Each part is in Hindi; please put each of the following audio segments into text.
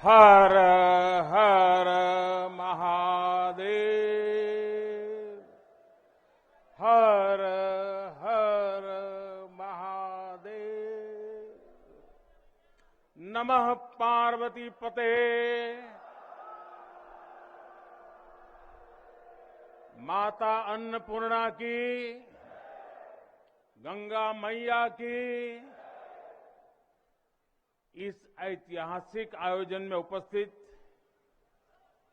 हर हर महादेव। हर हर महादेव। नमः पार्वती पते। माता अन्नपूर्णा की, गंगा मैया की। इस ऐतिहासिक आयोजन में उपस्थित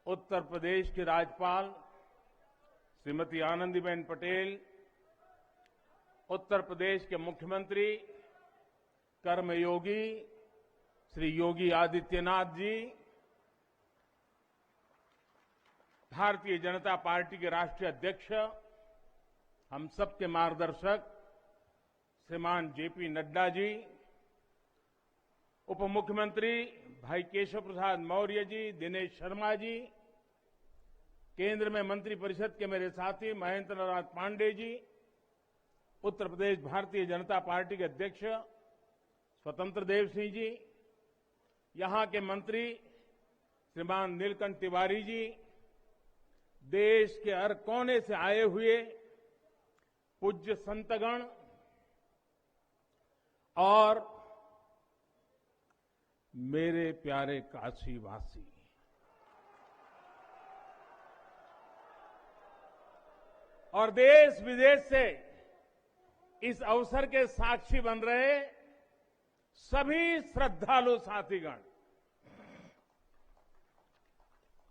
उत्तर प्रदेश की राज्यपाल श्रीमती आनंदीबेन पटेल, उत्तर प्रदेश के मुख्यमंत्री कर्मयोगी श्री योगी आदित्यनाथ जी, भारतीय जनता पार्टी के राष्ट्रीय अध्यक्ष, हम सबके मार्गदर्शक श्रीमान जेपी नड्डा जी, उप मुख्यमंत्री भाई केशव प्रसाद मौर्य जी, दिनेश शर्मा जी, केंद्र में मंत्रिपरिषद के मेरे साथी महेंद्र नाथ पांडे जी, उत्तर प्रदेश भारतीय जनता पार्टी के अध्यक्ष स्वतंत्र देव सिंह जी, यहां के मंत्री श्रीमान नीलकंठ तिवारी जी, देश के हर कोने से आए हुए पूज्य संतगण और मेरे प्यारे काशीवासी, और देश विदेश से इस अवसर के साक्षी बन रहे सभी श्रद्धालु साथीगण,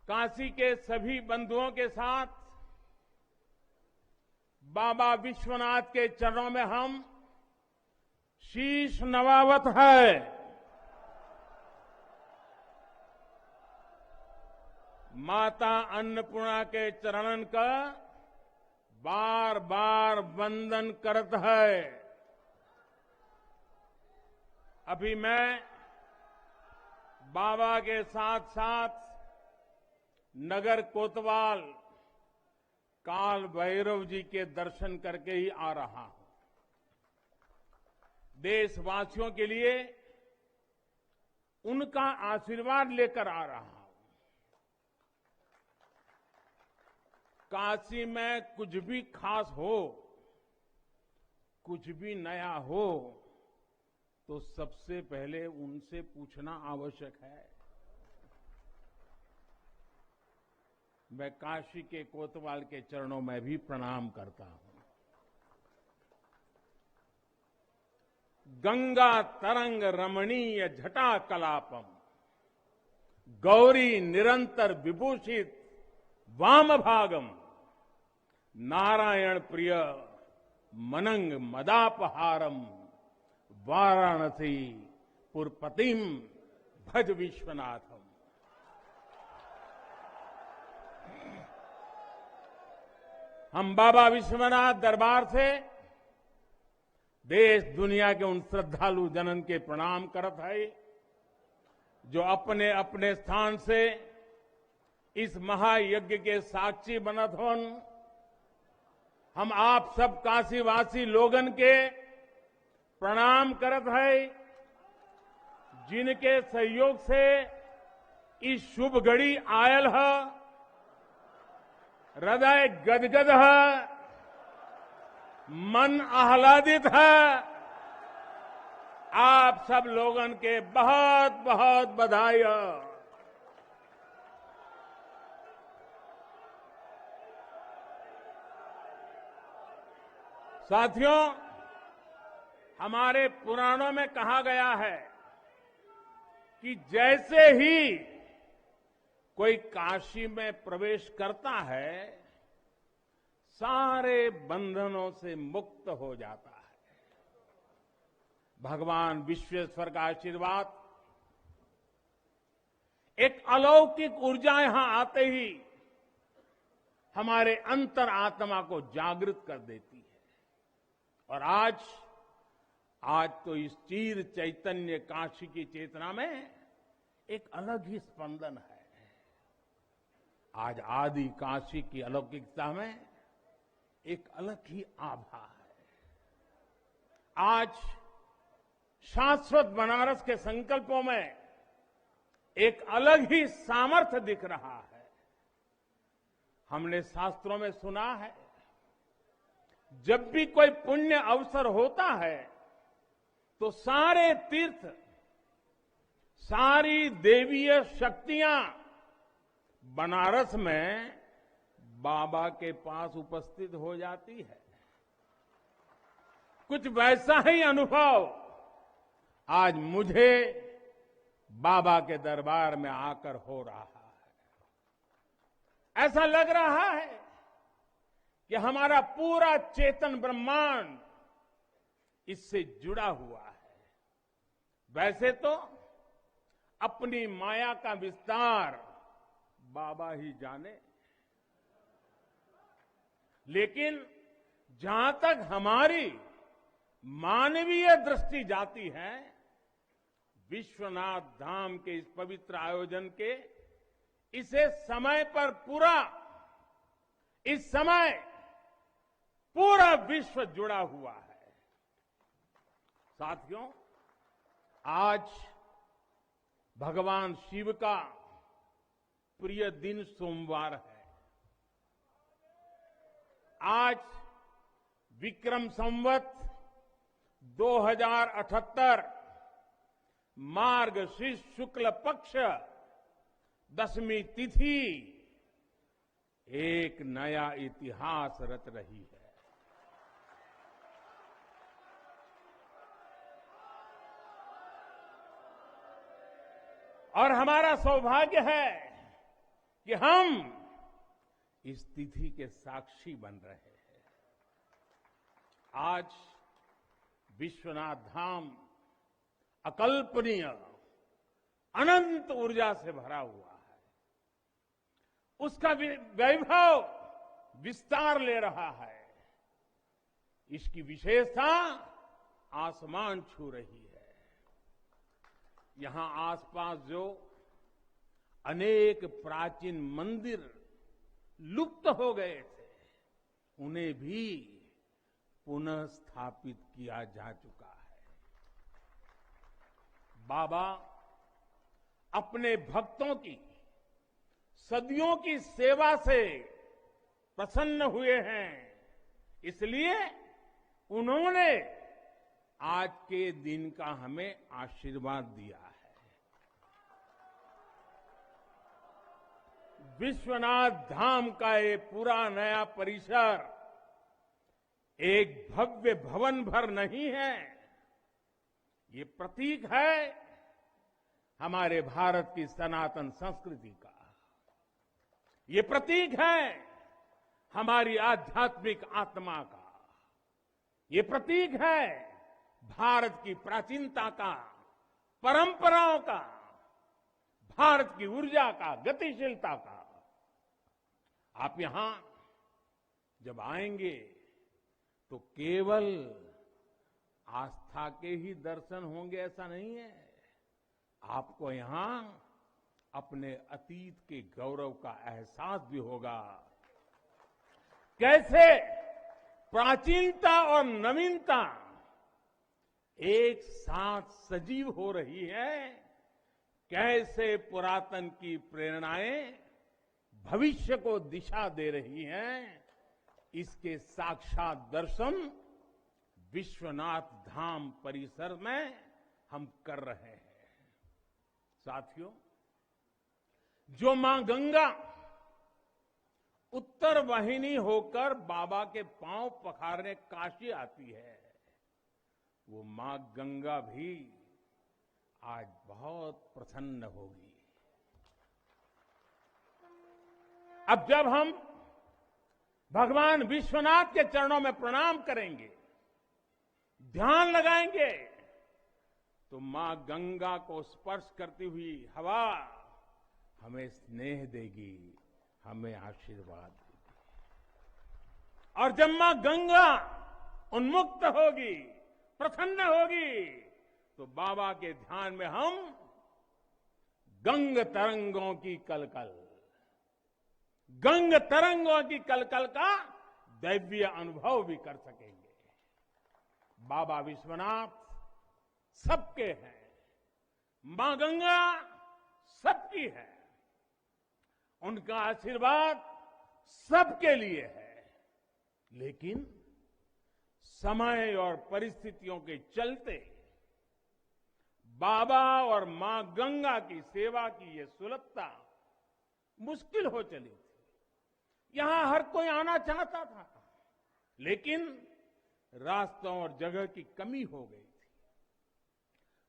काशी के सभी बंधुओं के साथ बाबा विश्वनाथ के चरणों में हम शीश नवावत है। माता अन्नपूर्णा के चरणन का बार बार वंदन करत है। अभी मैं बाबा के साथ साथ नगर कोतवाल काल भैरव जी के दर्शन करके ही आ रहा हूं। देशवासियों के लिए उनका आशीर्वाद लेकर आ रहा हूं। काशी में कुछ भी खास हो, कुछ भी नया हो, तो सबसे पहले उनसे पूछना आवश्यक है। मैं काशी के कोतवाल के चरणों में भी प्रणाम करता हूं। गंगा तरंग रमणीय जटा कलापम, गौरी निरंतर विभूषित वाम भागम, नारायण प्रिय मनंग मदापहारम, वाराणसी पुरपतिम भज विश्वनाथम। हम बाबा विश्वनाथ दरबार से देश दुनिया के उन श्रद्धालु जनन के प्रणाम करत है जो अपने अपने स्थान से इस महायज्ञ के साक्षी बनत होन। हम आप सब काशीवासी लोगन के प्रणाम करत है, जिनके सहयोग से इस शुभ घड़ी आयल है। हृदय गदगद है, मन आह्लादित है। आप सब लोगन के बहुत बहुत बधाई है। साथियों, हमारे पुराणों में कहा गया है कि जैसे ही कोई काशी में प्रवेश करता है, सारे बंधनों से मुक्त हो जाता है। भगवान विश्वेश्वर का आशीर्वाद, एक अलौकिक ऊर्जा यहां आते ही हमारे अंतर आत्मा को जागृत कर देती है। और आज तो इस चीर चैतन्य काशी की चेतना में एक अलग ही स्पंदन है। आज आदि काशी की अलौकिकता में एक अलग ही आभा है। आज शाश्वत बनारस के संकल्पों में एक अलग ही सामर्थ्य दिख रहा है। हमने शास्त्रों में सुना है, जब भी कोई पुण्य अवसर होता है तो सारे तीर्थ, सारी देवीय शक्तियां बनारस में बाबा के पास उपस्थित हो जाती है। कुछ वैसा ही अनुभव आज मुझे बाबा के दरबार में आकर हो रहा है। ऐसा लग रहा है कि हमारा पूरा चेतन ब्रह्मांड इससे जुड़ा हुआ है। वैसे तो अपनी माया का विस्तार बाबा ही जाने, लेकिन जहां तक हमारी मानवीय दृष्टि जाती है, विश्वनाथ धाम के इस पवित्र आयोजन के इसे समय पर इस समय पूरा विश्व जुड़ा हुआ है। साथियों, आज भगवान शिव का प्रिय दिन सोमवार है। आज विक्रम संवत 2078 मार्गशीर्ष शुक्ल पक्ष दशमी तिथि एक नया इतिहास रच रही है। और हमारा सौभाग्य है कि हम इस तिथि के साक्षी बन रहे हैं। आज विश्वनाथ धाम अकल्पनीय अनंत ऊर्जा से भरा हुआ है। उसका वैभव विस्तार ले रहा है। इसकी विशेषता आसमान छू रही है। यहां आसपास जो अनेक प्राचीन मंदिर लुप्त हो गए थे, उन्हें भी पुनः स्थापित किया जा चुका है। बाबा अपने भक्तों की सदियों की सेवा से प्रसन्न हुए हैं, इसलिए उन्होंने आज के दिन का हमें आशीर्वाद दिया है। विश्वनाथ धाम का ये पूरा नया परिसर एक भव्य भवन भर नहीं है, ये प्रतीक है हमारे भारत की सनातन संस्कृति का। ये प्रतीक है हमारी आध्यात्मिक आत्मा का। ये प्रतीक है भारत की प्राचीनता का, परंपराओं का, भारत की ऊर्जा का, गतिशीलता का। आप यहां जब आएंगे तो केवल आस्था के ही दर्शन होंगे ऐसा नहीं है। आपको यहां अपने अतीत के गौरव का एहसास भी होगा। कैसे प्राचीनता और नवीनता एक साथ सजीव हो रही है, कैसे पुरातन की प्रेरणाएं भविष्य को दिशा दे रही हैं, इसके साक्षात दर्शन विश्वनाथ धाम परिसर में हम कर रहे हैं। साथियों, जो मां गंगा उत्तर वाहिनी होकर बाबा के पांव पखारने काशी आती है, वो मां गंगा भी आज बहुत प्रसन्न होगी। अब जब हम भगवान विश्वनाथ के चरणों में प्रणाम करेंगे, ध्यान लगाएंगे, तो मां गंगा को स्पर्श करती हुई हवा हमें स्नेह देगी, हमें आशीर्वाद देगी। और जब मां गंगा उन्मुक्त होगी, प्रसन्न होगी, तो बाबा के ध्यान में हम गंग तरंगों की कलकल, गंग तरंगों की कलकल का दैवीय अनुभव भी कर सकेंगे। बाबा विश्वनाथ सबके हैं, मां गंगा सब सबकी है, उनका आशीर्वाद सबके लिए है। लेकिन समय और परिस्थितियों के चलते बाबा और मां गंगा की सेवा की ये सुलभता मुश्किल हो चली थी। यहां हर कोई आना चाहता था, लेकिन रास्तों और जगह की कमी हो गई थी।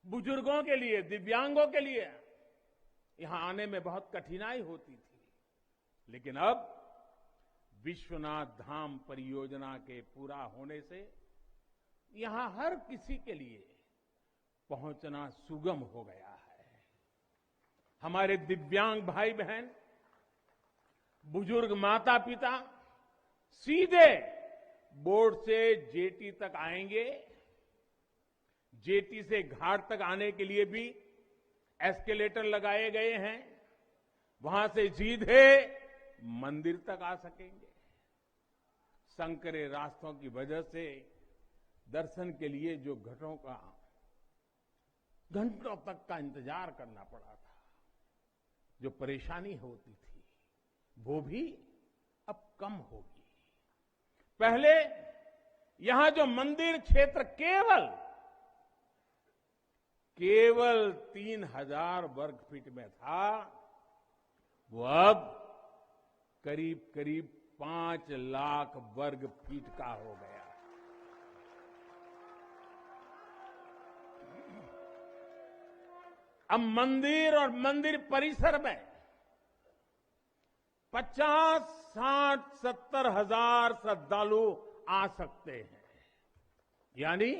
बुजुर्गों के लिए, दिव्यांगों के लिए यहां आने में बहुत कठिनाई होती थी। लेकिन अब विश्वनाथ धाम परियोजना के पूरा होने से यहां हर किसी के लिए पहुंचना सुगम हो गया है। हमारे दिव्यांग भाई बहन, बुजुर्ग माता पिता सीधे बोर्ड से जेटी तक आएंगे। जेटी से घाट तक आने के लिए भी एस्केलेटर लगाए गए हैं। वहां से सीधे मंदिर तक आ सकेंगे। संकरे रास्तों की वजह से दर्शन के लिए जो घंटों तक का इंतजार करना पड़ा था, जो परेशानी होती थी, वो भी अब कम होगी। पहले यहां जो मंदिर क्षेत्र केवल 3000 वर्ग फीट में था, वो अब करीब करीब 5 लाख वर्ग फीट का हो गया। अब मंदिर और मंदिर परिसर में 50, 60, 70 हजार श्रद्धालु आ सकते हैं। यानी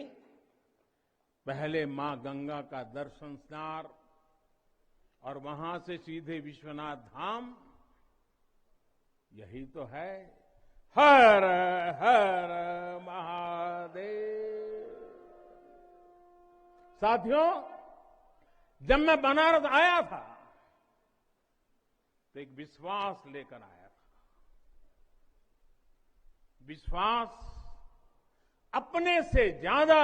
पहले मां गंगा का दर्शन स्नान और वहां से सीधे विश्वनाथ धाम, यही तो है। हर हर महादेव। साथियों, जब मैं बनारस आया था तो एक विश्वास लेकर आया था। विश्वास अपने से ज्यादा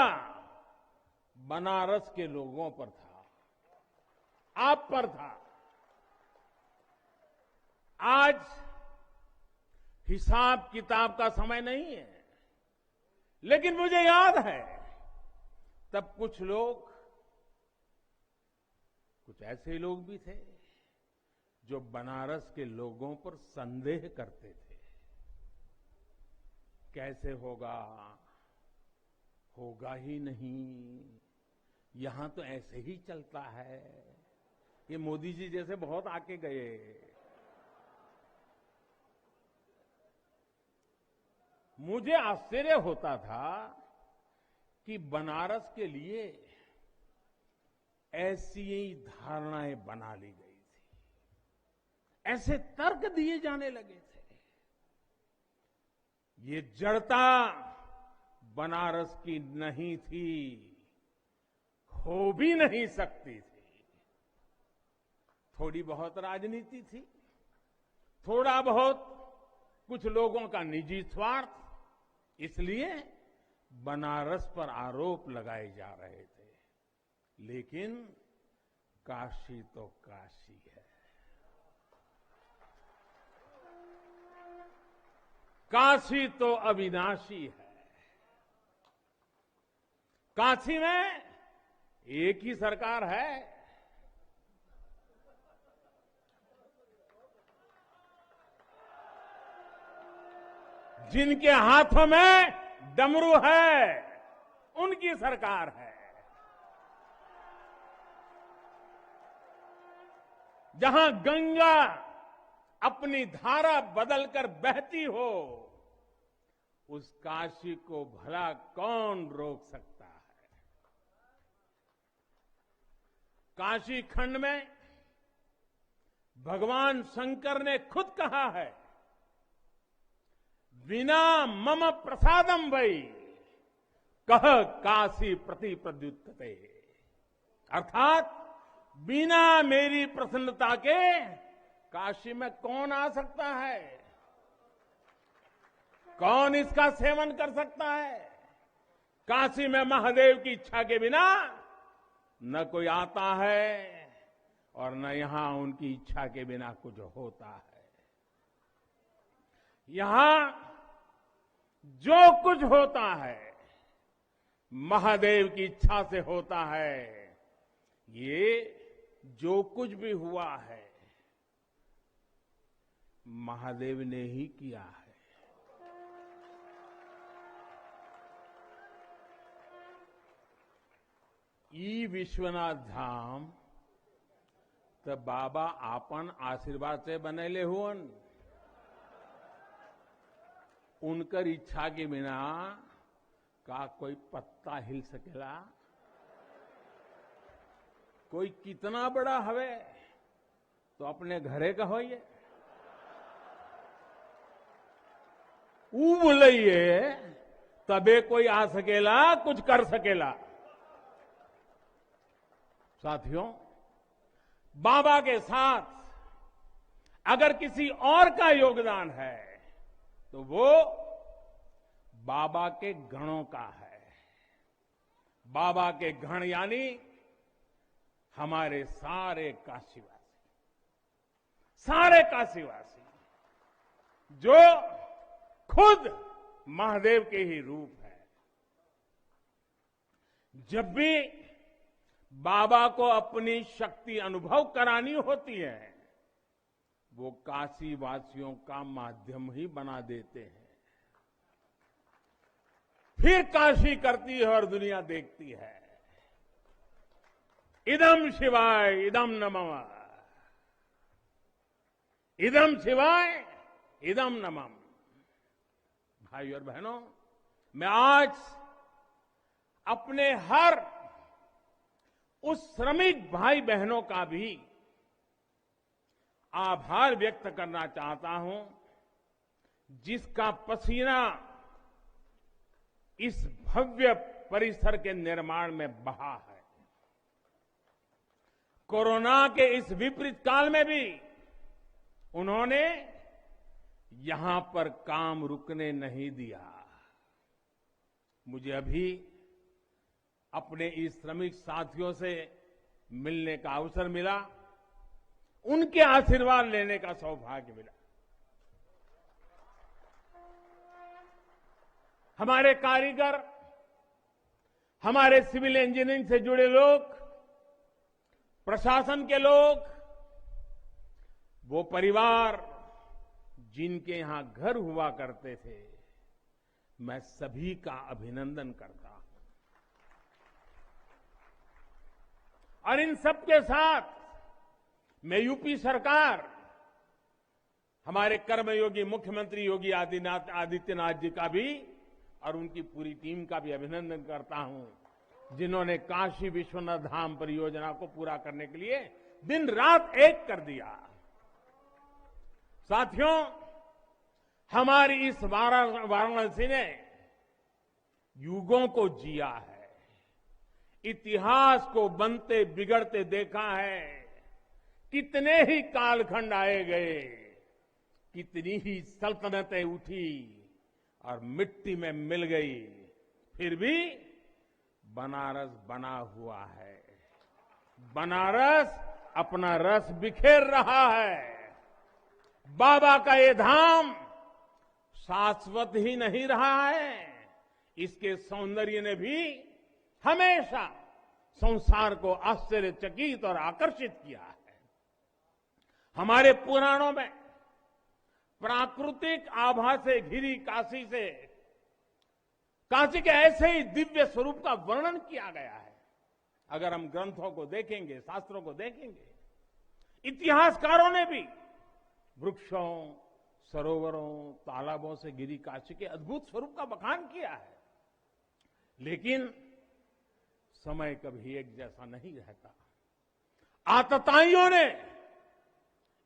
बनारस के लोगों पर था, आप पर था। आज हिसाब किताब का समय नहीं है, लेकिन मुझे याद है तब कुछ ऐसे लोग भी थे जो बनारस के लोगों पर संदेह करते थे। कैसे होगा ही नहीं, यहां तो ऐसे ही चलता है। ये मोदी जी जैसे बहुत आके गए। मुझे आश्चर्य होता था कि बनारस के लिए ऐसी ही धारणाएं बना ली गई थी, ऐसे तर्क दिए जाने लगे थे। ये जड़ता बनारस की नहीं थी, हो भी नहीं सकती थी। थोड़ी बहुत राजनीति थी, थोड़ा बहुत कुछ लोगों का निजी स्वार्थ, इसलिए बनारस पर आरोप लगाए जा रहे थे। लेकिन काशी तो काशी है। काशी तो अविनाशी है। काशी में एक ही सरकार है। जिनके हाथों में डमरू है, उनकी सरकार है। जहां गंगा अपनी धारा बदलकर बहती हो, उस काशी को भला कौन रोक सकता है। काशी खंड में भगवान शंकर ने खुद कहा है, विना मम प्रसादम वै कह काशी प्रति प्रद्युत्ते। अर्थात बिना मेरी प्रसन्नता के काशी में कौन आ सकता है, कौन इसका सेवन कर सकता है। काशी में महादेव की इच्छा के बिना न कोई आता है और न यहां उनकी इच्छा के बिना कुछ होता है। यहां जो कुछ होता है महादेव की इच्छा से होता है। ये जो कुछ भी हुआ है महादेव ने ही किया है। ई विश्वनाथ धाम तो बाबा आपन आशीर्वाद से बनेले हुअन। उनकर इच्छा के बिना का कोई पत्ता हिल सकेला? कोई कितना बड़ा हवे तो अपने घरे का होइए, ऊ बोलिए तबे कोई आ सकेला, कुछ कर सकेला। साथियों, बाबा के साथ अगर किसी और का योगदान है तो वो बाबा के गणों का है। बाबा के गण यानी हमारे सारे काशीवासी जो खुद महादेव के ही रूप है। जब भी बाबा को अपनी शक्ति अनुभव करानी होती है वो काशी वासियों का माध्यम ही बना देते हैं। फिर काशी करती है और दुनिया देखती है। इदम शिवाय इदम नमः, इदम शिवाय इदम नमः। भाई और बहनों, मैं आज अपने हर उस श्रमिक भाई बहनों का भी आभार व्यक्त करना चाहता हूं जिसका पसीना इस भव्य परिसर के निर्माण में बहा है। कोरोना के इस विपरीत काल में भी उन्होंने यहां पर काम रुकने नहीं दिया। मुझे अभी अपने इस श्रमिक साथियों से मिलने का अवसर मिला, उनके आशीर्वाद लेने का सौभाग्य मिला। हमारे कारीगर, हमारे सिविल इंजीनियरिंग से जुड़े लोग, प्रशासन के लोग, वो परिवार जिनके यहां घर हुआ करते थे, मैं सभी का अभिनंदन करता हूं। और इन सबके साथ मैं यूपी सरकार, हमारे कर्मयोगी मुख्यमंत्री योगी आदित्यनाथ जी का भी और उनकी पूरी टीम का भी अभिनंदन करता हूं जिन्होंने काशी विश्वनाथ धाम परियोजना को पूरा करने के लिए दिन रात एक कर दिया। साथियों, हमारी इस वाराणसी ने युगों को जिया है, इतिहास को बनते बिगड़ते देखा है। कितने ही कालखंड आए गए, कितनी ही सल्तनतें उठी और मिट्टी में मिल गई, फिर भी बनारस बना हुआ है। बनारस अपना रस बिखेर रहा है। बाबा का ये धाम शाश्वत ही नहीं रहा है, इसके सौंदर्य ने भी हमेशा संसार को आश्चर्यचकित और आकर्षित किया है। हमारे पुराणों में प्राकृतिक आभा से घिरी काशी के ऐसे ही दिव्य स्वरूप का वर्णन किया गया है। अगर हम ग्रंथों को देखेंगे, शास्त्रों को देखेंगे, इतिहासकारों ने भी वृक्षों, सरोवरों, तालाबों से घिरी काशी के अद्भुत स्वरूप का बखान किया है। लेकिन समय कभी एक जैसा नहीं रहता। आतताइयों ने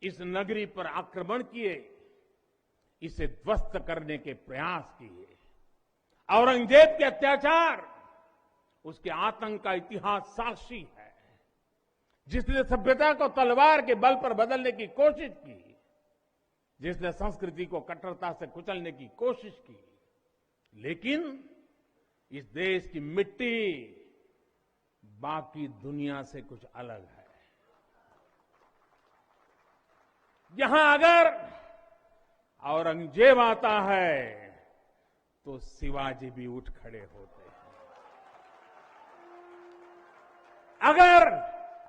इस नगरी पर आक्रमण किए, इसे ध्वस्त करने के प्रयास किए। औरंगजेब के अत्याचार, उसके आतंक का इतिहास साक्षी है, जिसने सभ्यता को तलवार के बल पर बदलने की कोशिश की, जिसने संस्कृति को कट्टरता से कुचलने की कोशिश की। लेकिन इस देश की मिट्टी बाकी दुनिया से कुछ अलग है। यहां अगर औरंगजेब आता है तो शिवाजी भी उठ खड़े होते हैं।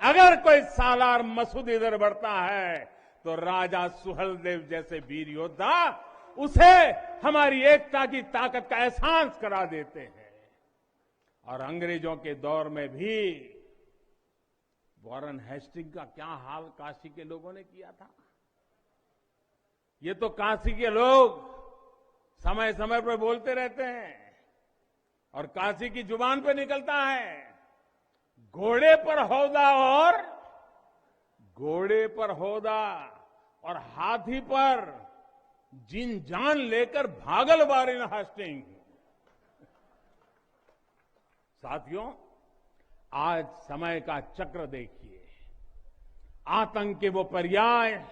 अगर कोई सालार मसूद इधर बढ़ता है तो राजा सुहेलदेव जैसे वीर योद्धा उसे हमारी एकता की ताकत का एहसास करा देते हैं। और अंग्रेजों के दौर में भी वॉरेन हेस्टिंग का क्या हाल काशी के लोगों ने किया था। ये तो काशी के लोग समय समय पर बोलते रहते हैं और काशी की जुबान पे निकलता है, घोड़े पर हौदा और हाथी पर जिन जान लेकर भागल वॉरेन हेस्टिंग। साथियों, आज समय का चक्र देखिए, आतंक के वो पर्याय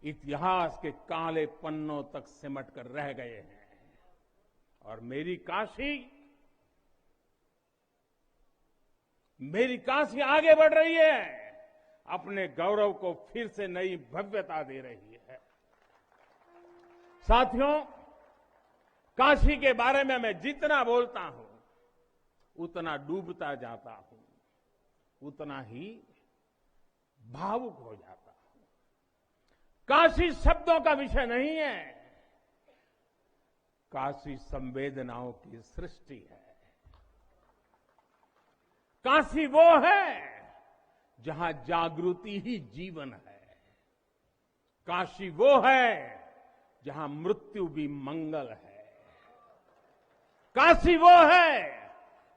इतिहास के काले पन्नों तक सिमट कर रह गए हैं और मेरी काशी आगे बढ़ रही है, अपने गौरव को फिर से नई भव्यता दे रही है। साथियों, काशी के बारे में मैं जितना बोलता हूं उतना डूबता जाता हूं, उतना ही भावुक हो जाता हूं। काशी शब्दों का विषय नहीं है, काशी संवेदनाओं की सृष्टि है। काशी वो है जहां जागृति ही जीवन है। काशी वो है जहां मृत्यु भी मंगल है। काशी वो है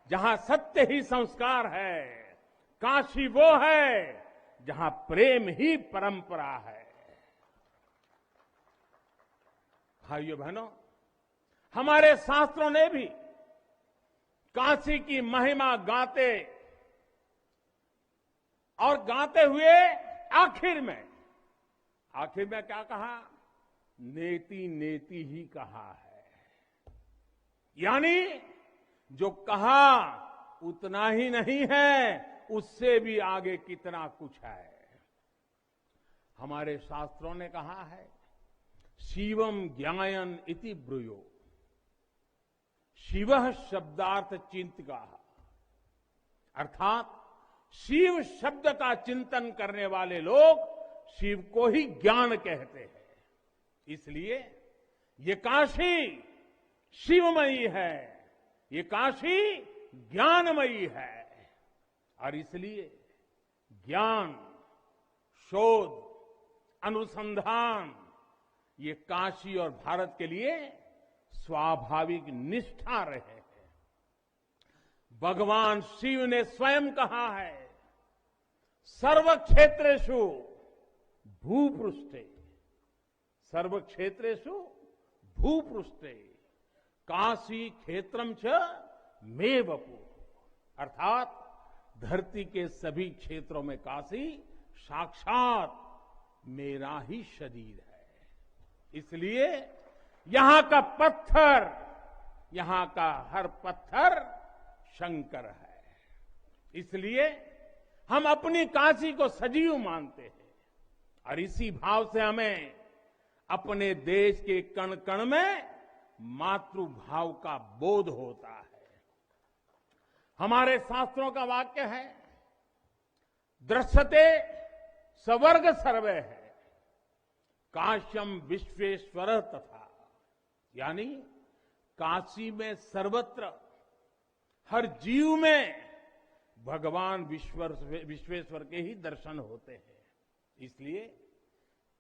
जहां सत्य ही संस्कार है। काशी वो है जहां प्रेम ही परंपरा है। भाइयों बहनों, हमारे शास्त्रों ने भी काशी की महिमा गाते हुए आखिर में क्या कहा? नेति नेति ही कहा है। यानी जो कहा उतना ही नहीं है, उससे भी आगे कितना कुछ है। हमारे शास्त्रों ने कहा है, शिवम ज्ञायन इति ब्रूयो, शिव शब्दार्थ चिंतका, अर्थात शिव शब्द का चिंतन करने वाले लोग शिव को ही ज्ञान कहते हैं। इसलिए ये काशी शिवमयी है, ये काशी ज्ञानमयी है और इसलिए ज्ञान, शोध, अनुसंधान ये काशी और भारत के लिए स्वाभाविक निष्ठा रहे हैं। भगवान शिव ने स्वयं कहा है, सर्व क्षेत्रेषु भूपृष्ठे, सर्व क्षेत्रेषु भूपृष्ठे काशी क्षेत्रम च मे वपु, अर्थात धरती के सभी क्षेत्रों में काशी साक्षात मेरा ही शरीर है। इसलिए यहां का पत्थर, यहां का हर पत्थर शंकर है। इसलिए हम अपनी काशी को सजीव मानते हैं और इसी भाव से हमें अपने देश के कण कण में मातृभाव का बोध होता है। हमारे शास्त्रों का वाक्य है, दृश्यते स्वर्ग सर्वे है, काश्यम विश्वेश्वर तथा, यानी काशी में सर्वत्र हर जीव में भगवान विश्वेश्वर के ही दर्शन होते हैं। इसलिए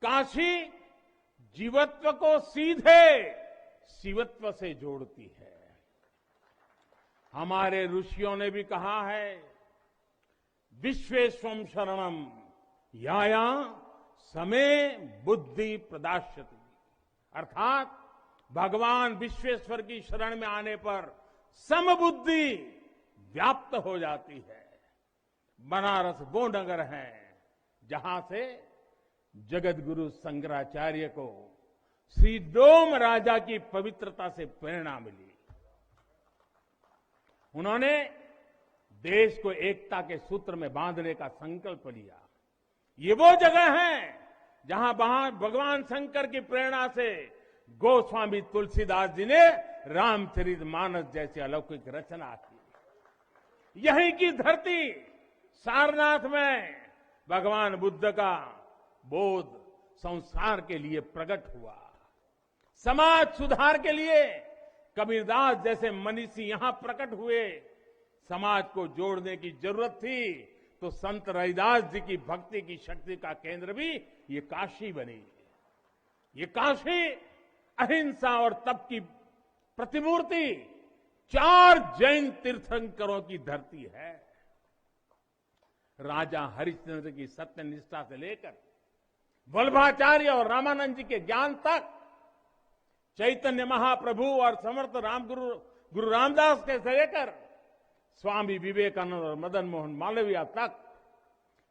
काशी जीवत्व को सीधे शिवत्व से जोड़ती है। हमारे ऋषियों ने भी कहा है, विश्वेश्वम शरणम याया समे बुद्धि प्रदास्यति, अर्थात भगवान विश्वेश्वर की शरण में आने पर समबुद्धि व्याप्त हो जाती है। बनारस वो नगर है जहां से जगत गुरु शंकराचार्य को श्री डोम राजा की पवित्रता से प्रेरणा मिली। उन्होंने देश को एकता के सूत्र में बांधने का संकल्प लिया। ये वो जगह है जहां भगवान शंकर की प्रेरणा से गोस्वामी तुलसीदास जी ने रामचरितमानस जैसी अलौकिक रचना की। यहीं की धरती सारनाथ में भगवान बुद्ध का बोध संसार के लिए प्रकट हुआ। समाज सुधार के लिए कबीरदास जैसे मनीषी यहां प्रकट हुए। समाज को जोड़ने की जरूरत थी तो संत रविदास जी की भक्ति की शक्ति का केंद्र भी ये काशी बनी। ये काशी अहिंसा और तप की प्रतिमूर्ति 4 जैन तीर्थंकरों की धरती है। राजा हरिश्चंद्र की सत्यनिष्ठा से लेकर वल्लभाचार्य और रामानंद जी के ज्ञान तक, चैतन्य महाप्रभु और समर्थ गुरु रामदास के से लेकर स्वामी विवेकानंद और मदन मोहन मालवीय तक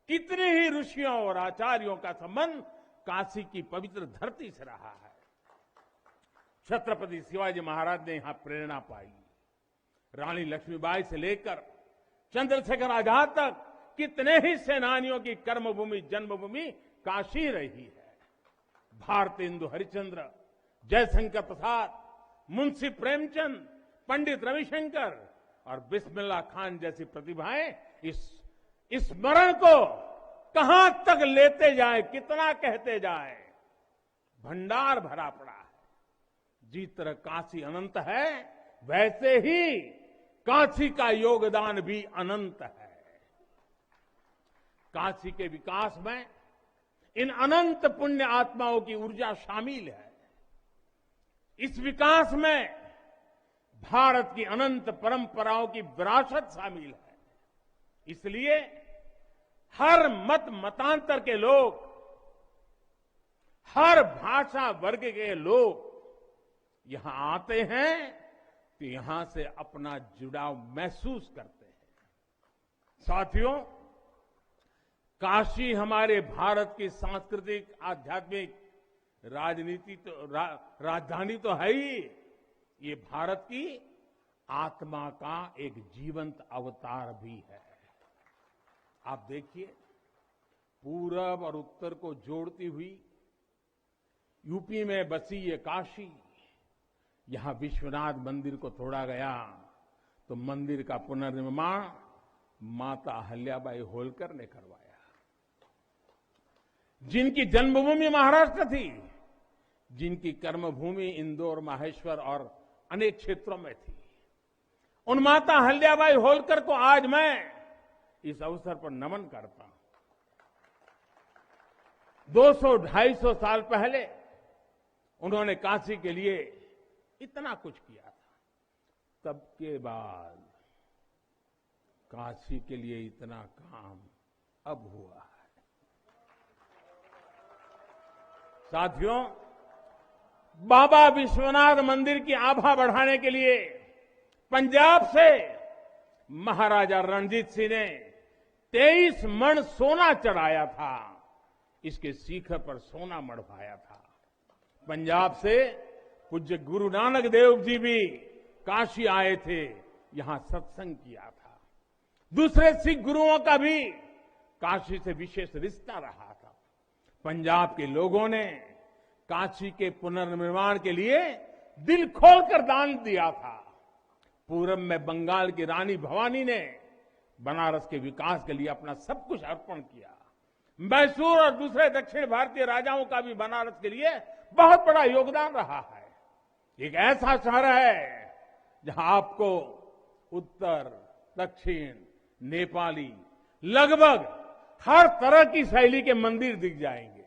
कितने ही ऋषियों और आचार्यों का संबंध काशी की पवित्र धरती से रहा है। छत्रपति शिवाजी महाराज ने यहां प्रेरणा पाई। रानी लक्ष्मीबाई से लेकर चंद्रशेखर आजाद तक कितने ही सेनानियों की कर्मभूमि जन्मभूमि काशी रही है। भारतेंदु हरिश्चंद्र, जयशंकर प्रसाद, मुंशी प्रेमचंद, पंडित रविशंकर और बिस्मिल्लाह खान जैसी प्रतिभाएं इस स्मरण को कहां तक लेते जाए, कितना कहते जाए, भंडार भरा पड़ा है। जिस तरह काशी अनंत है वैसे ही काशी का योगदान भी अनंत है। काशी के विकास में इन अनंत पुण्य आत्माओं की ऊर्जा शामिल है। इस विकास में भारत की अनंत परंपराओं की विरासत शामिल है। इसलिए हर मत मतांतर के लोग, हर भाषा वर्ग के लोग यहां आते हैं तो यहां से अपना जुड़ाव महसूस करते हैं। साथियों, काशी हमारे भारत की सांस्कृतिक, आध्यात्मिक, राजधानी तो है ही, ये भारत की आत्मा का एक जीवंत अवतार भी है। आप देखिए, पूरब और उत्तर को जोड़ती हुई यूपी में बसी ये काशी, यहां विश्वनाथ मंदिर को तोड़ा गया तो मंदिर का पुनर्निर्माण माता अहल्याबाई होलकर ने करवाया। जिनकी जन्मभूमि महाराष्ट्र थी, जिनकी कर्मभूमि इंदौर, माहेश्वर और अनेक क्षेत्रों में थी, उन माता अहल्याबाई होलकर को आज मैं इस अवसर पर नमन करता हूं। 200-250 साल पहले उन्होंने काशी के लिए इतना कुछ किया था, तब के बाद काशी के लिए इतना काम अब हुआ है। साथियों, बाबा विश्वनाथ मंदिर की आभा बढ़ाने के लिए पंजाब से महाराजा रणजीत सिंह ने 23 मण सोना चढ़ाया था। इसके शिखर पर सोना मढ़वाया था। पंजाब से पूज्य गुरु नानक देव जी भी काशी आए थे, यहां सत्संग किया था। दूसरे सिख गुरुओं का भी काशी से विशेष रिश्ता रहा था। पंजाब के लोगों ने काशी के पुनर्निर्माण के लिए दिल खोलकर दान दिया था। पूरब में बंगाल की रानी भवानी ने बनारस के विकास के लिए अपना सब कुछ अर्पण किया। मैसूर और दूसरे दक्षिण भारतीय राजाओं का भी बनारस के लिए बहुत बड़ा योगदान रहा है। एक ऐसा शहर है जहां आपको उत्तर, दक्षिण, नेपाली, लगभग हर तरह की शैली के मंदिर दिख जाएंगे।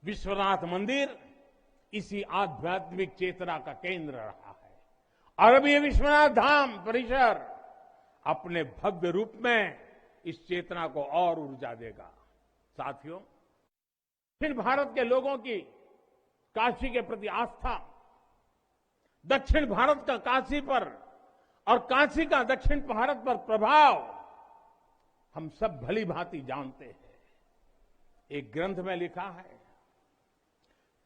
विश्वनाथ मंदिर इसी आध्यात्मिक चेतना का केंद्र रहा है और अब ये विश्वनाथ धाम परिसर अपने भव्य रूप में इस चेतना को और ऊर्जा देगा। साथियों, दक्षिण भारत के लोगों की काशी के प्रति आस्था, दक्षिण भारत का काशी पर और काशी का दक्षिण भारत पर प्रभाव हम सब भली भांति जानते हैं। एक ग्रंथ में लिखा है,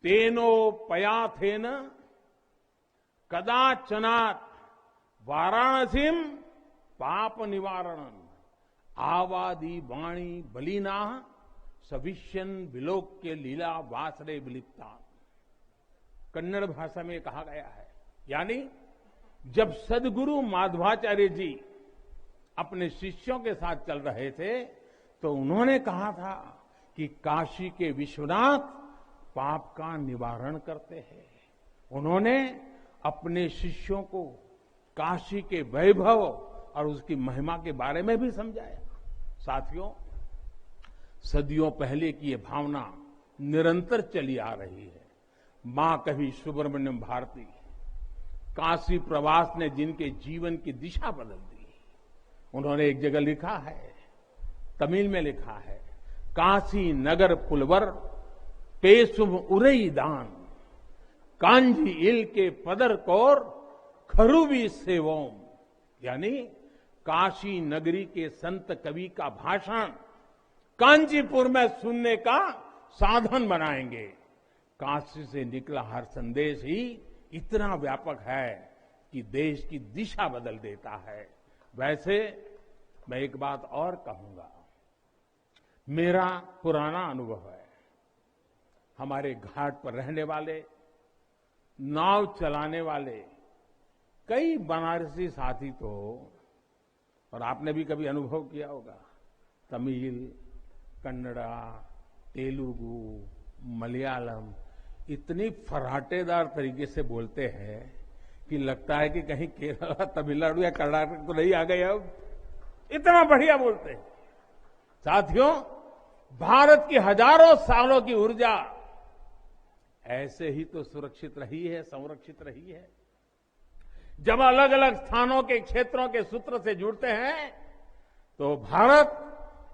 तेनो पयाथेन कदाचनात् वाराणसीम पाप निवारणम आवादी वाणी बलिना सविष्यन विलोक्य लीला वासरे विलिप्ता, कन्नड़ भाषा में कहा गया है। यानी जब सदगुरु माधवाचार्य जी अपने शिष्यों के साथ चल रहे थे तो उन्होंने कहा था कि काशी के विश्वनाथ पाप का निवारण करते हैं। उन्होंने अपने शिष्यों को काशी के वैभव और उसकी महिमा के बारे में भी समझाया। साथियों, सदियों पहले की ये भावना निरंतर चली आ रही है। मां कवि सुब्रमण्यम भारती काशी प्रवास ने जिनके जीवन की दिशा बदल दी, उन्होंने एक जगह लिखा है, तमिल में लिखा है, काशी नगर पुलवर पेसुम उरई दान, कांजी इल के पदर कोर खरुबी सेवोम। यानी काशी नगरी के संत कवि का भाषण कांचीपुर में सुनने का साधन बनाएंगे। काशी से निकला हर संदेश ही इतना व्यापक है कि देश की दिशा बदल देता है। वैसे मैं एक बात और कहूंगा, मेरा पुराना अनुभव है। हमारे घाट पर रहने वाले, नाव चलाने वाले कई बनारसी साथी तो, और आपने भी कभी अनुभव किया होगा, तमिल, कन्नड़ा, तेलुगु, मलयालम इतनी फर्राटेदार तरीके से बोलते हैं कि लगता है कि कहीं केरला, तमिलनाडु या कर्नाटक तो नहीं आ गए। अब इतना बढ़िया बोलते हैं। साथियों, भारत की हजारों सालों की ऊर्जा ऐसे ही तो सुरक्षित रही है, संरक्षित रही है। जब अलग अलग स्थानों के क्षेत्रों के सूत्र से जुड़ते हैं तो भारत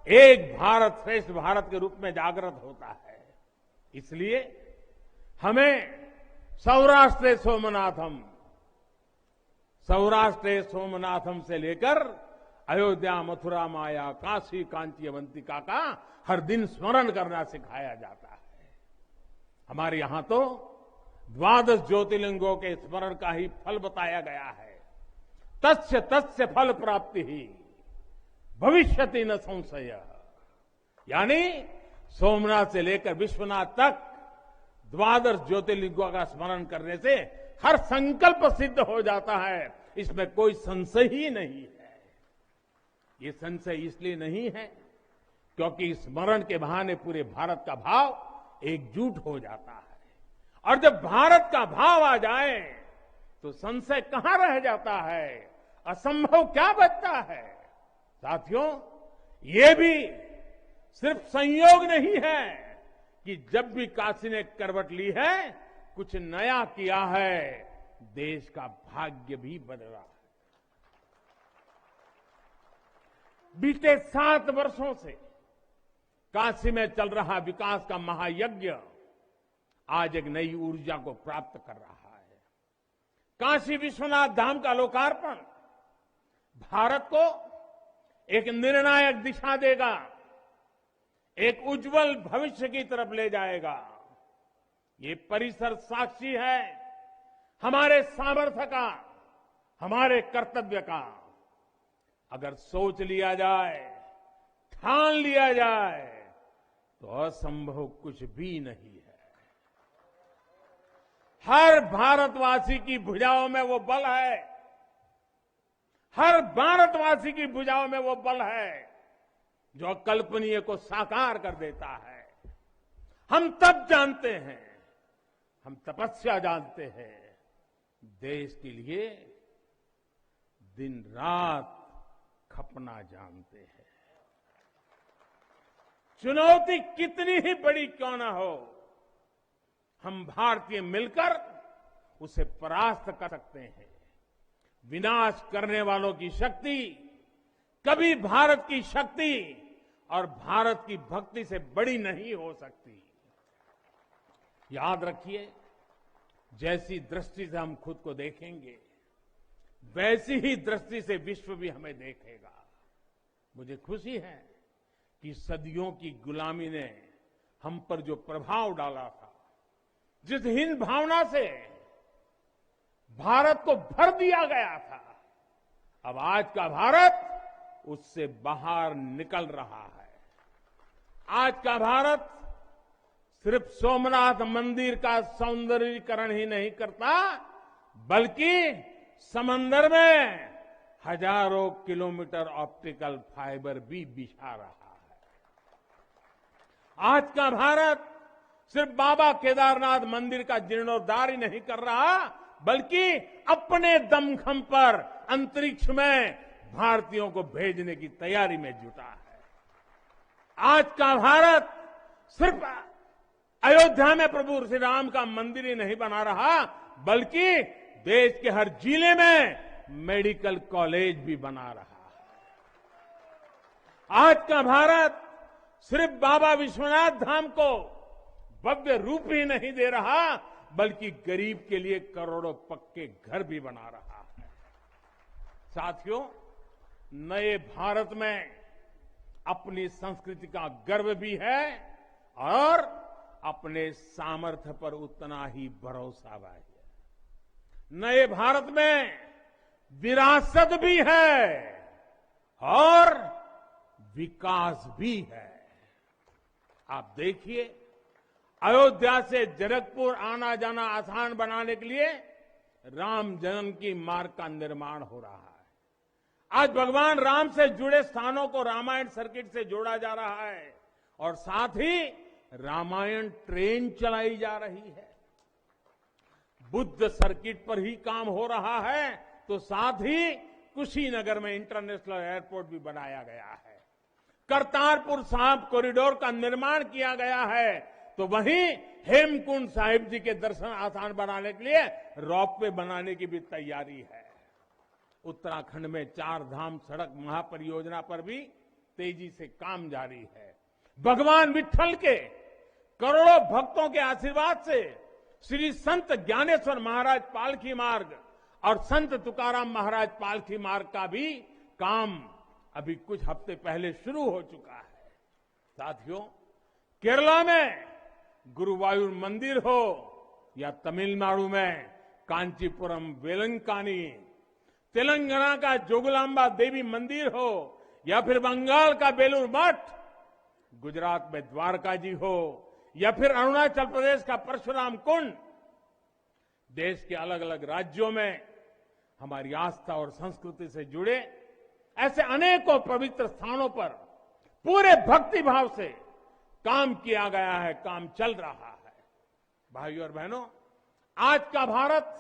एक भारत श्रेष्ठ भारत के रूप में जागृत होता है। इसलिए हमें सौराष्ट्र सोमनाथम से लेकर अयोध्या, मथुरा, माया, काशी, कांची, अवंतिका का हर दिन स्मरण करना सिखाया जाता है। हमारे यहां तो 12 ज्योतिर्लिंगों के स्मरण का ही फल बताया गया है। तस्य तस्य फल प्राप्ति ही भविष्यति न संशय। यानी सोमनाथ से लेकर विश्वनाथ तक 12 ज्योतिर्लिंगों का स्मरण करने से हर संकल्प सिद्ध हो जाता है, इसमें कोई संशय ही नहीं है। ये संशय इसलिए नहीं है क्योंकि स्मरण के बहाने पूरे भारत का भाव एकजुट हो जाता है, और जब भारत का भाव आ जाए तो संशय कहां रह जाता है, असंभव क्या बचता है। साथियों, ये भी सिर्फ संयोग नहीं है कि जब भी काशी ने करवट ली है, कुछ नया किया है, देश का भाग्य भी बदला है। बीते 7 वर्षों से काशी में चल रहा विकास का महायज्ञ आज एक नई ऊर्जा को प्राप्त कर रहा है। काशी विश्वनाथ धाम का लोकार्पण भारत को एक निर्णायक दिशा देगा, एक उज्जवल भविष्य की तरफ ले जाएगा। ये परिसर साक्षी है हमारे सामर्थ्य का, हमारे कर्तव्य का। अगर सोच लिया जाए, ठान लिया जाए तो असंभव कुछ भी नहीं है। हर भारतवासी की भुजाओं में वो बल है, हर भारतवासी की भुजाओं में वो बल है जो अकल्पनीय को साकार कर देता है। हम तप जानते हैं, हम तपस्या जानते हैं, देश के लिए दिन रात खपना जानते हैं। चुनौती कितनी ही बड़ी क्यों ना हो, हम भारतीय मिलकर उसे परास्त कर सकते हैं। विनाश करने वालों की शक्ति कभी भारत की शक्ति और भारत की भक्ति से बड़ी नहीं हो सकती। याद रखिए, जैसी दृष्टि से हम खुद को देखेंगे, वैसी ही दृष्टि से विश्व भी हमें देखेगा। मुझे खुशी है कि सदियों की गुलामी ने हम पर जो प्रभाव डाला था, जिस हीन भावना से भारत को भर दिया गया था, अब आज का भारत उससे बाहर निकल रहा है। आज का भारत सिर्फ सोमनाथ मंदिर का सौंदर्यीकरण ही नहीं करता, बल्कि समंदर में हजारों किलोमीटर ऑप्टिकल फाइबर भी बिछा रहा है। आज का भारत सिर्फ बाबा केदारनाथ मंदिर का जीर्णोद्धार ही नहीं कर रहा, बल्कि अपने दमखम पर अंतरिक्ष में भारतीयों को भेजने की तैयारी में जुटा है। आज का भारत सिर्फ अयोध्या में प्रभु श्री राम का मंदिर ही नहीं बना रहा, बल्कि देश के हर जिले में मेडिकल कॉलेज भी बना रहा है। आज का भारत सिर्फ बाबा विश्वनाथ धाम को भव्य रूप ही नहीं दे रहा, बल्कि गरीब के लिए करोड़ों पक्के घर भी बना रहा है। साथियों, नए भारत में अपनी संस्कृति का गर्व भी है और अपने सामर्थ्य पर उतना ही भरोसा भी है। नए भारत में विरासत भी है और विकास भी है। आप देखिए, अयोध्या से जनकपुर आना जाना आसान बनाने के लिए राम जन्म की मार्ग का निर्माण हो रहा है। आज भगवान राम से जुड़े स्थानों को रामायण सर्किट से जोड़ा जा रहा है और साथ ही रामायण ट्रेन चलाई जा रही है। बुद्ध सर्किट पर ही काम हो रहा है, तो साथ ही कुशीनगर में इंटरनेशनल एयरपोर्ट भी बनाया गया है। करतारपुर साहिब कॉरिडोर का निर्माण किया गया है, तो वहीं हेमकुंड साहिब जी के दर्शन आसान बनाने के लिए रोपवे बनाने की भी तैयारी है। उत्तराखंड में 4 धाम सड़क महापरियोजना पर भी तेजी से काम जारी है। भगवान विट्ठल के करोड़ों भक्तों के आशीर्वाद से श्री संत ज्ञानेश्वर महाराज पालकी मार्ग और संत तुकाराम महाराज पालकी मार्ग का भी काम अभी कुछ हफ्ते पहले शुरू हो चुका है। साथियों, केरला में गुरुवायूर मंदिर हो या तमिलनाडु में कांचीपुरम वेलंकानी, तेलंगाना का जोगलांबा देवी मंदिर हो या फिर बंगाल का बेलूर मठ, गुजरात में द्वारका जी हो या फिर अरुणाचल प्रदेश का परशुराम कुंड, देश के अलग अलग राज्यों में हमारी आस्था और संस्कृति से जुड़े ऐसे अनेकों पवित्र स्थानों पर पूरे भक्ति भाव से काम किया गया है, काम चल रहा है। भाइयों और बहनों, आज का भारत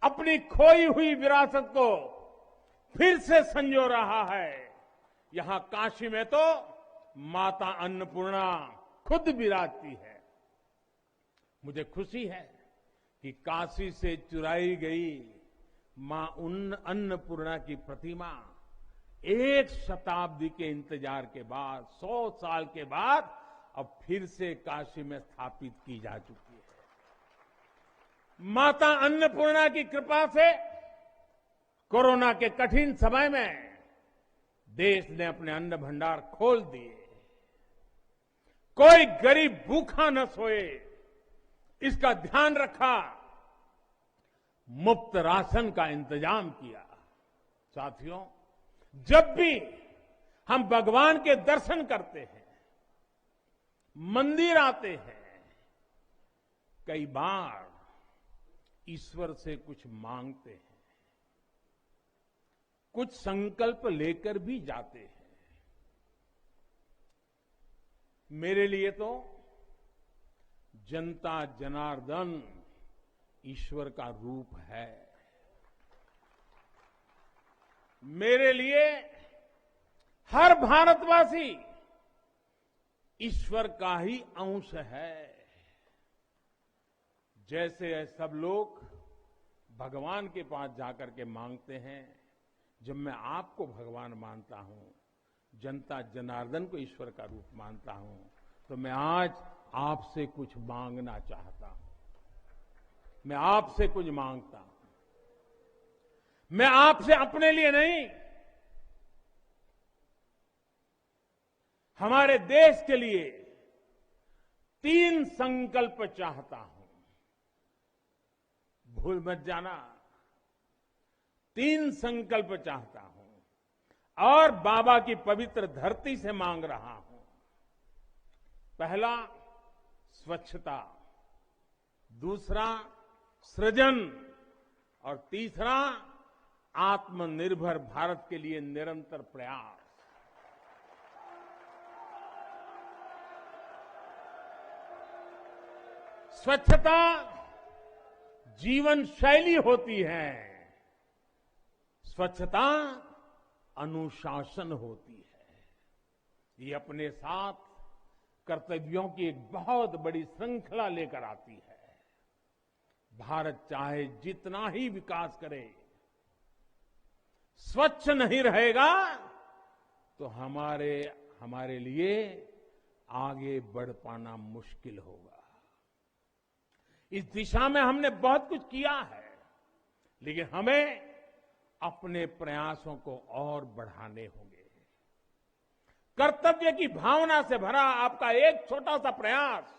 अपनी खोई हुई विरासत को फिर से संजो रहा है। यहां काशी में तो माता अन्नपूर्णा खुद विराजती है। मुझे खुशी है कि काशी से चुराई गई मां अन्नपूर्णा की प्रतिमा 1 शताब्दी के इंतजार के बाद, 100 साल के बाद अब फिर से काशी में स्थापित की जा चुकी है। माता अन्नपूर्णा की कृपा से कोरोना के कठिन समय में देश ने अपने अन्न भंडार खोल दिए। कोई गरीब भूखा न सोए, इसका ध्यान रखा। मुफ्त राशन का इंतजाम किया। साथियों, जब भी हम भगवान के दर्शन करते हैं, मंदिर आते हैं, कई बार ईश्वर से कुछ मांगते हैं, कुछ संकल्प लेकर भी जाते हैं। मेरे लिए तो जनता जनार्दन ईश्वर का रूप है। मेरे लिए हर भारतवासी ईश्वर का ही अंश है। जैसे सब लोग भगवान के पास जाकर के मांगते हैं, जब मैं आपको भगवान मानता हूं, जनता जनार्दन को ईश्वर का रूप मानता हूं, तो मैं आज आपसे कुछ मांगना चाहता हूं। मैं आपसे कुछ मांगता हूं। मैं आपसे अपने लिए नहीं, हमारे देश के लिए 3 संकल्प चाहता हूं। भूल मत जाना, 3 संकल्प चाहता हूं और बाबा की पवित्र धरती से मांग रहा हूं। पहला स्वच्छता, दूसरा सृजन और तीसरा आत्मनिर्भर भारत के लिए निरंतर प्रयास। स्वच्छता जीवन शैली होती है, स्वच्छता अनुशासन होती है। ये अपने साथ कर्तव्यों की एक बहुत बड़ी श्रृंखला लेकर आती है। भारत चाहे जितना ही विकास करे, स्वच्छ नहीं रहेगा तो हमारे लिए आगे बढ़ पाना मुश्किल होगा। इस दिशा में हमने बहुत कुछ किया है, लेकिन हमें अपने प्रयासों को और बढ़ाने होंगे। कर्तव्य की भावना से भरा आपका एक छोटा सा प्रयास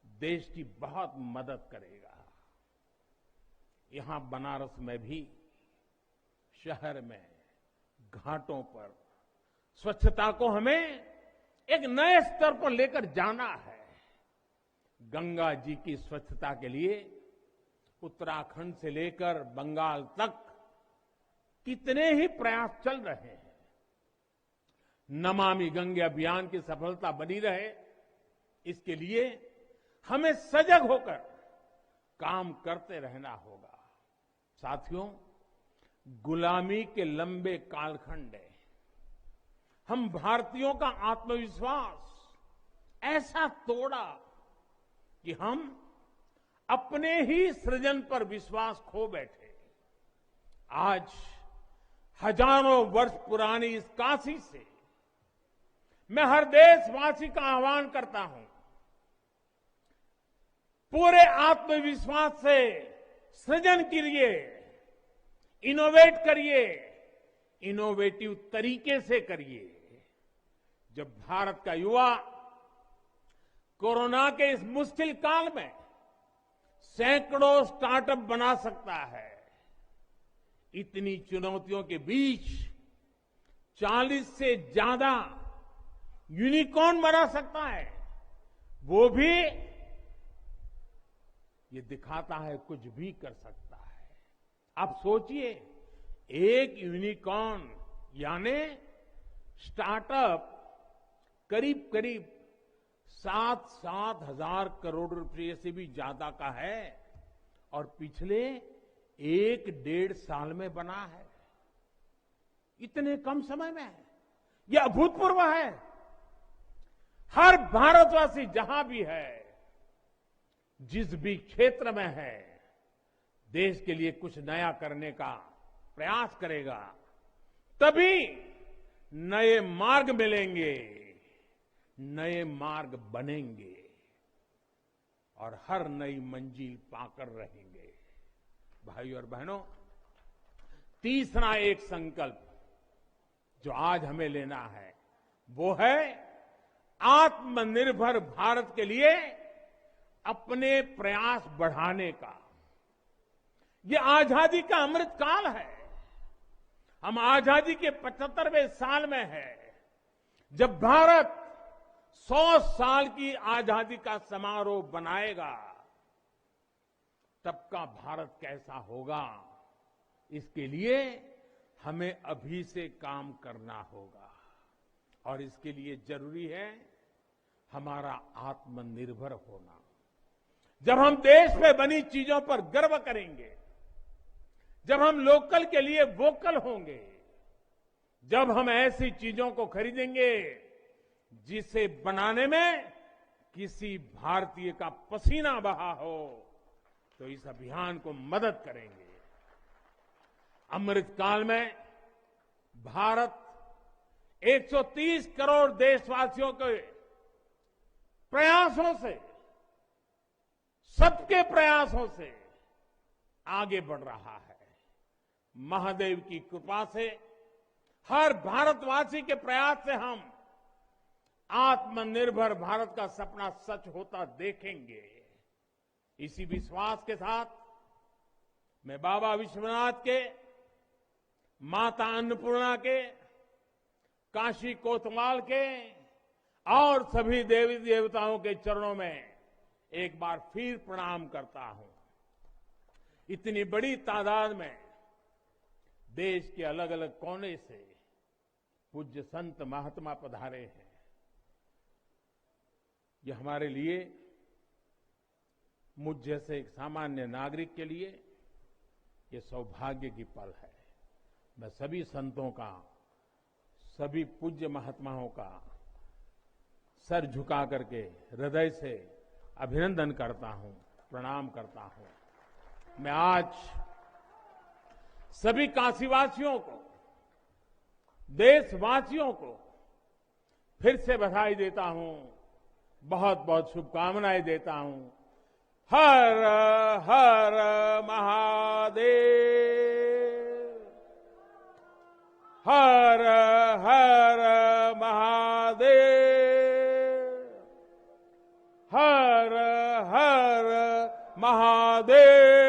देश की बहुत मदद करेगा। यहां बनारस में भी, शहर में, घाटों पर स्वच्छता को हमें एक नए स्तर पर लेकर जाना है। गंगा जी की स्वच्छता के लिए उत्तराखंड से लेकर बंगाल तक कितने ही प्रयास चल रहे हैं। नमामि गंगे अभियान की सफलता बनी रहे, इसके लिए हमें सजग होकर काम करते रहना होगा। साथियों, गुलामी के लंबे कालखंड में हम भारतीयों का आत्मविश्वास ऐसा तोड़ा कि हम अपने ही सृजन पर विश्वास खो बैठे। आज हजारों वर्ष पुरानी इस काशी से मैं हर देशवासी का आह्वान करता हूं, पूरे आत्मविश्वास से सृजन करिए, इनोवेट करिए, इनोवेटिव तरीके से करिए। जब भारत का युवा कोरोना के इस मुश्किल काल में सैकड़ों स्टार्टअप बना सकता है, इतनी चुनौतियों के बीच 40 से ज्यादा यूनिकॉर्न बना सकता है, वो भी ये दिखाता है कुछ भी कर सकता है। आप सोचिए, एक यूनिकॉर्न यानी स्टार्टअप करीब करीब 7-7 हजार करोड़ रुपए से भी ज्यादा का है और पिछले 1-1.5 साल में बना है। इतने कम समय में यह अभूतपूर्व है। हर भारतवासी जहां भी है, जिस भी क्षेत्र में है, देश के लिए कुछ नया करने का प्रयास करेगा, तभी नए मार्ग मिलेंगे, नए मार्ग बनेंगे और हर नई मंजिल पाकर रहेंगे। भाइयों और बहनों, तीसरा एक संकल्प जो आज हमें लेना है वो है आत्मनिर्भर भारत के लिए अपने प्रयास बढ़ाने का। ये आजादी का अमृत काल है। हम आजादी के 75वें साल में हैं, जब भारत 100 साल की आजादी का समारोह बनाएगा, तब का भारत कैसा होगा, इसके लिए हमें अभी से काम करना होगा। और इसके लिए जरूरी है हमारा आत्मनिर्भर होना। जब हम देश में बनी चीजों पर गर्व करेंगे, जब हम लोकल के लिए वोकल होंगे, जब हम ऐसी चीजों को खरीदेंगे जिसे बनाने में किसी भारतीय का पसीना बहा हो, तो इस अभियान को मदद करेंगे। अमृतकाल में भारत 130 करोड़ देशवासियों के प्रयासों से, सबके प्रयासों से आगे बढ़ रहा है। महादेव की कृपा से, हर भारतवासी के प्रयास से हम आत्मनिर्भर भारत का सपना सच होता देखेंगे। इसी विश्वास के साथ मैं बाबा विश्वनाथ के, माता अन्नपूर्णा के, काशी कोतवाल के, और सभी देवी देवताओं के चरणों में एक बार फिर प्रणाम करता हूं। इतनी बड़ी तादाद में देश के अलग अलग कोने से पूज्य संत महात्मा पधारे हैं। ये हमारे लिए, मुझ जैसे एक सामान्य नागरिक के लिए ये सौभाग्य की पल है। मैं सभी संतों का, सभी पूज्य महात्माओं का सर झुका करके हृदय से अभिनंदन करता हूं, प्रणाम करता हूं। मैं आज सभी काशीवासियों को, देशवासियों को फिर से बधाई देता हूं, बहुत बहुत शुभकामनाएं देता हूं। हर हर महादेव, हर हर महादेव, हर हर महादेव।